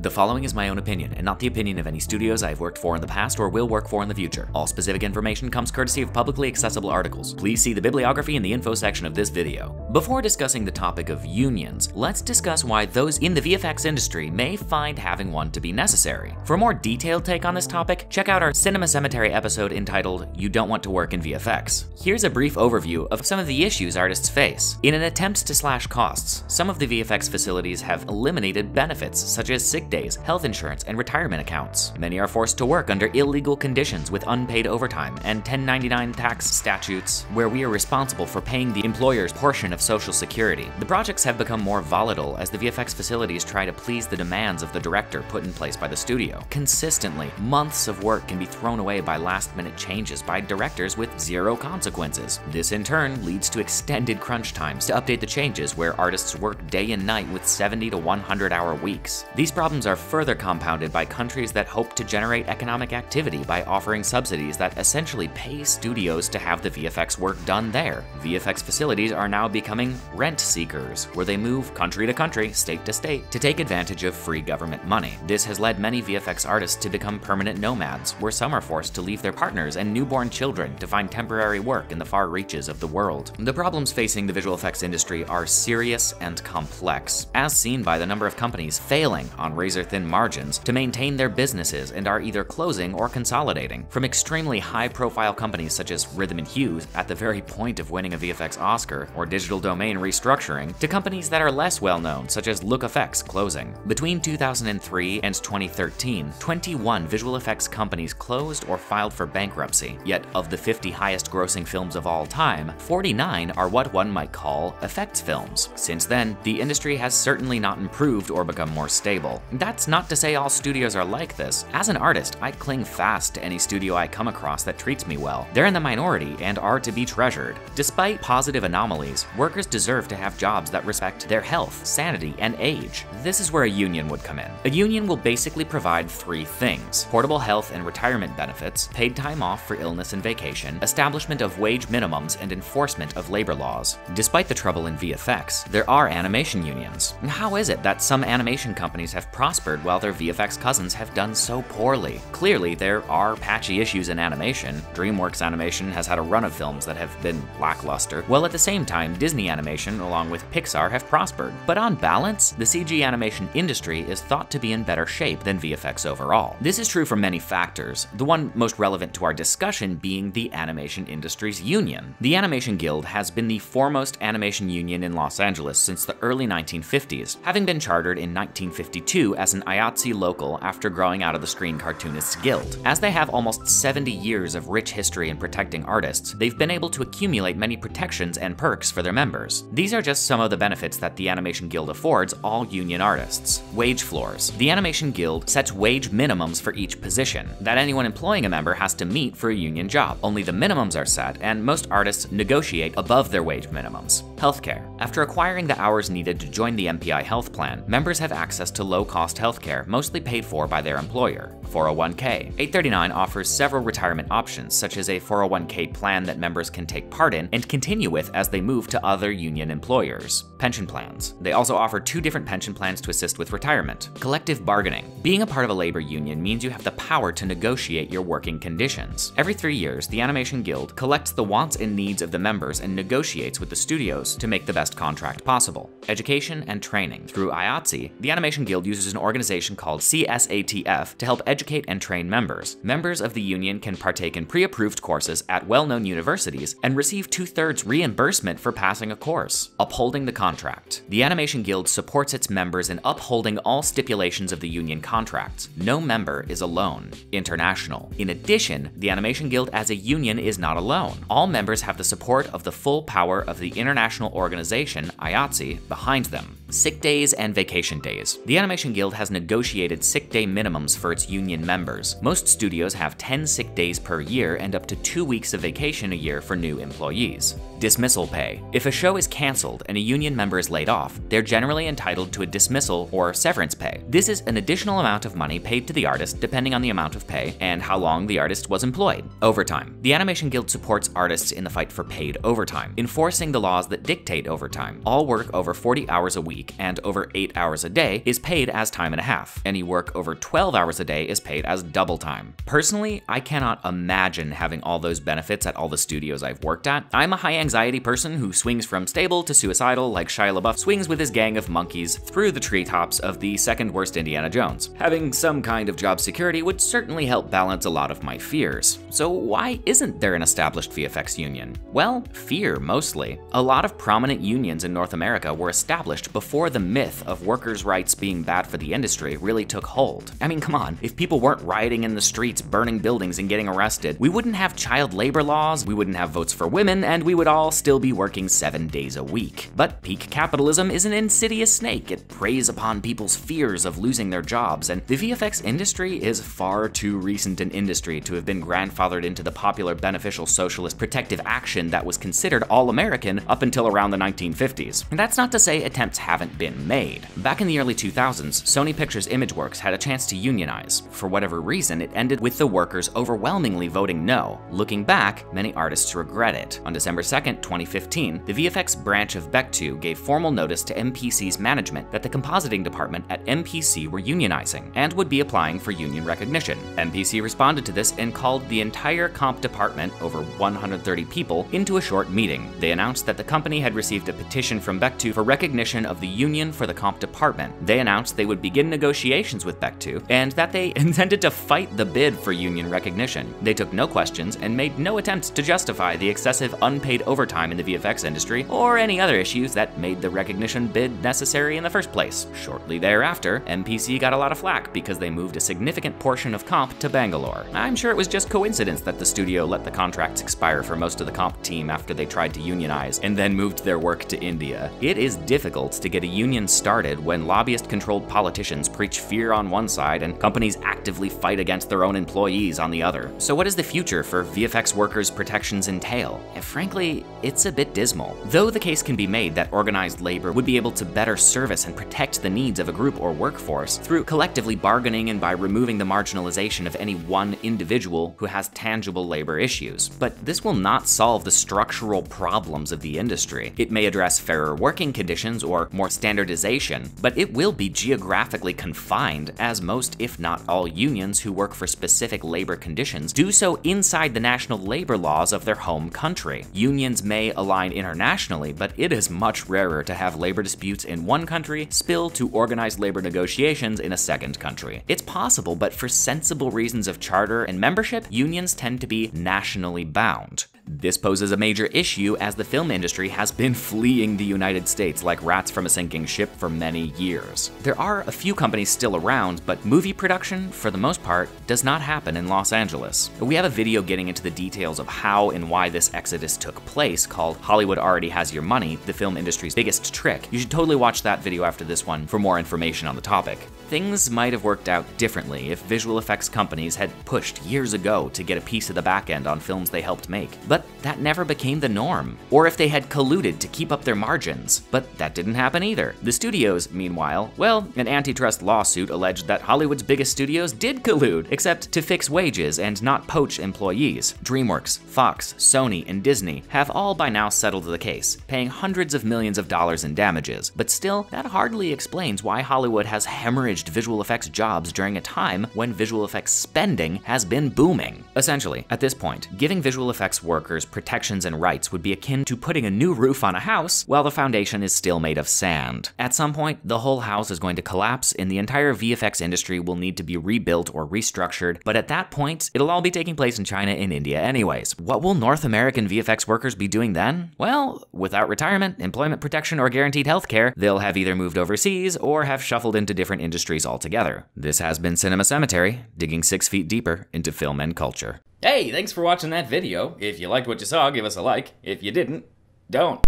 The following is my own opinion, and not the opinion of any studios I have worked for in the past or will work for in the future. All specific information comes courtesy of publicly accessible articles. Please see the bibliography in the info section of this video. Before discussing the topic of unions, let's discuss why those in the VFX industry may find having one to be necessary. For a more detailed take on this topic, check out our Cinema Cemetery episode entitled "You Don't Want to Work in VFX." Here's a brief overview of some of the issues artists face. In an attempt to slash costs, some of the VFX facilities have eliminated benefits such as sick days, health insurance, and retirement accounts. Many are forced to work under illegal conditions with unpaid overtime and 1099 tax statutes where we are responsible for paying the employer's portion of Social Security. The projects have become more volatile as the VFX facilities try to please the demands of the director put in place by the studio. Consistently, months of work can be thrown away by last-minute changes by directors with zero consequences. This in turn leads to extended crunch times to update the changes where artists work day and night with 70 to 100-hour weeks. These problems are further compounded by countries that hope to generate economic activity by offering subsidies that essentially pay studios to have the VFX work done there. VFX facilities are now becoming rent seekers, where they move country to country, state to state, to take advantage of free government money. This has led many VFX artists to become permanent nomads, where some are forced to leave their partners and newborn children to find temporary work in the far reaches of the world. The problems facing the visual effects industry are serious and complex, as seen by the number of companies failing on razor-thin margins to maintain their businesses and are either closing or consolidating. From extremely high-profile companies such as Rhythm & Hues, at the very point of winning a VFX Oscar, or Digital Domain restructuring, to companies that are less well-known, such as Look Effects closing. Between 2003 and 2013, 21 visual effects companies closed or filed for bankruptcy. Yet, of the 50 highest-grossing films of all time, 49 are what one might call effects films. Since then, the industry has certainly not improved or become more stable. That's not to say all studios are like this. As an artist, I cling fast to any studio I come across that treats me well. They're in the minority and are to be treasured. Despite positive anomalies, workers deserve to have jobs that respect their health, sanity, and age. This is where a union would come in. A union will basically provide three things: portable health and retirement benefits, paid time off for illness and vacation, establishment of wage minimums, and enforcement of labor laws. Despite the trouble in VFX, there are animation unions. How is it that some animation companies have prospered while their VFX cousins have done so poorly? Clearly, there are patchy issues in animation. DreamWorks Animation has had a run of films that have been lackluster, while at the same time, Disney Animation, along with Pixar, have prospered. But on balance, the CG animation industry is thought to be in better shape than VFX overall. This is true for many factors, the one most relevant to our discussion being the animation industry's union. The Animation Guild has been the foremost animation union in Los Angeles since the early 1950s, having been chartered in 1952 as an IATSE local after growing out of the Screen Cartoonists Guild. As they have almost 70 years of rich history in protecting artists, they've been able to accumulate many protections and perks for their members. These are just some of the benefits that the Animation Guild affords all union artists. Wage floors. The Animation Guild sets wage minimums for each position that anyone employing a member has to meet for a union job. Only the minimums are set, and most artists negotiate above their wage minimums. Healthcare. After acquiring the hours needed to join the MPI health plan, members have access to low-cost healthcare, mostly paid for by their employer. 401k. 839 offers several retirement options, such as a 401k plan that members can take part in and continue with as they move to other union employers. Pension plans. They also offer 2 different pension plans to assist with retirement. Collective bargaining. Being a part of a labor union means you have the power to negotiate your working conditions. Every 3 years, the Animation Guild collects the wants and needs of the members and negotiates with the studios to make the best contract possible. Education and training. Through IATSE, the Animation Guild uses an organization called CSATF to help educate and train members. Members of the union can partake in pre-approved courses at well-known universities and receive 2/3 reimbursement for passing a course. Upholding the contract. The Animation Guild supports its members in upholding all stipulations of the union contracts. No member is alone. International. In addition, the Animation Guild as a union is not alone. All members have the support of the full power of the international organization, IATSE, behind them. Sick days and vacation days. The Animation Guild has negotiated sick day minimums for its union members. Most studios have 10 sick days per year and up to 2 weeks of vacation a year for new employees. Dismissal pay. If a show is canceled and a union member is laid off, they're generally entitled to a dismissal or severance pay. This is an additional amount of money paid to the artist depending on the amount of pay and how long the artist was employed. Overtime. The Animation Guild supports artists in the fight for paid overtime, enforcing the laws that dictate overtime overtime. All work over 40 hours a week and over 8 hours a day is paid as time and a half. Any work over 12 hours a day is paid as double time. Personally, I cannot imagine having all those benefits at all the studios I've worked at. I'm a high-anxiety person who swings from stable to suicidal like Shia LaBeouf swings with his gang of monkeys through the treetops of the second worst Indiana Jones. Having some kind of job security would certainly help balance a lot of my fears. So why isn't there an established VFX union? Well, fear mostly. A lot of prominent unions in North America were established before the myth of workers' rights being bad for the industry really took hold. I mean, come on, if people weren't rioting in the streets, burning buildings, and getting arrested, we wouldn't have child labor laws, we wouldn't have votes for women, and we would all still be working 7 days a week. But peak capitalism is an insidious snake. It preys upon people's fears of losing their jobs, and the VFX industry is far too recent an industry to have been grandfathered into the popular beneficial socialist protective action that was considered all-American up until around the 1950s. And that's not to say attempts haven't been made. Back in the early 2000s, Sony Pictures Imageworks had a chance to unionize. For whatever reason, it ended with the workers overwhelmingly voting no. Looking back, many artists regret it. On December 2nd, 2015, the VFX branch of Bectu gave formal notice to MPC's management that the compositing department at MPC were unionizing and would be applying for union recognition. MPC responded to this and called the entire comp department, over 130 people, into a short meeting. They announced that the company had received a petition from Bectu for recognition of the union for the comp department. They announced they would begin negotiations with Bectu and that they intended to fight the bid for union recognition. They took no questions and made no attempt to justify the excessive unpaid overtime in the VFX industry or any other issues that made the recognition bid necessary in the first place. Shortly thereafter, MPC got a lot of flack because they moved a significant portion of comp to Bangalore. I'm sure it was just coincidence that the studio let the contracts expire for most of the comp team after they tried to unionize and then moved their work to India. It is difficult to get a union started when lobbyist-controlled politicians preach fear on one side and companies actively fight against their own employees on the other. So what does the future for VFX workers' protections entail? And frankly, it's a bit dismal. Though the case can be made that organized labor would be able to better service and protect the needs of a group or workforce through collectively bargaining and by removing the marginalization of any one individual who has tangible labor issues. But this will not solve the structural problems of the industry. It may address fairer working conditions or more standardization, but it will be geographically confined, as most, if not all, unions who work for specific labor conditions do so inside the national labor laws of their home country. Unions may align internationally, but it is much rarer to have labor disputes in one country spill to organized labor negotiations in a second country. It's possible, but for sensible reasons of charter and membership, unions tend to be nationally bound. This poses a major issue as the film industry has been fleeing the United States like rats from a sinking ship for many years. There are a few companies still around, but movie production, for the most part, does not happen in Los Angeles. We have a video getting into the details of how and why this exodus took place called Hollywood Already Has Your Money, the film industry's biggest trick. You should totally watch that video after this one for more information on the topic. Things might have worked out differently if visual effects companies had pushed years ago to get a piece of the back end on films they helped make. But that never became the norm. Or if they had colluded to keep up their margins. But that didn't happen either. The studios, meanwhile, well, an antitrust lawsuit alleged that Hollywood's biggest studios did collude, except to fix wages and not poach employees. DreamWorks, Fox, Sony, and Disney have all by now settled the case, paying hundreds of millions of dollars in damages. But still, that hardly explains why Hollywood has hemorrhaged visual effects jobs during a time when visual effects spending has been booming. Essentially, at this point, giving visual effects workers protections and rights would be akin to putting a new roof on a house while the foundation is still made of sand. At some point, the whole house is going to collapse and the entire VFX industry will need to be rebuilt or restructured, but at that point, it'll all be taking place in China and India anyways. What will North American VFX workers be doing then? Well, without retirement, employment protection, or guaranteed healthcare, they'll have either moved overseas or have shuffled into different industries altogether. This has been Cinema Cemetery, digging 6 feet deeper into film and culture. Hey, thanks for watching that video. If you liked what you saw, give us a like. If you didn't, don't.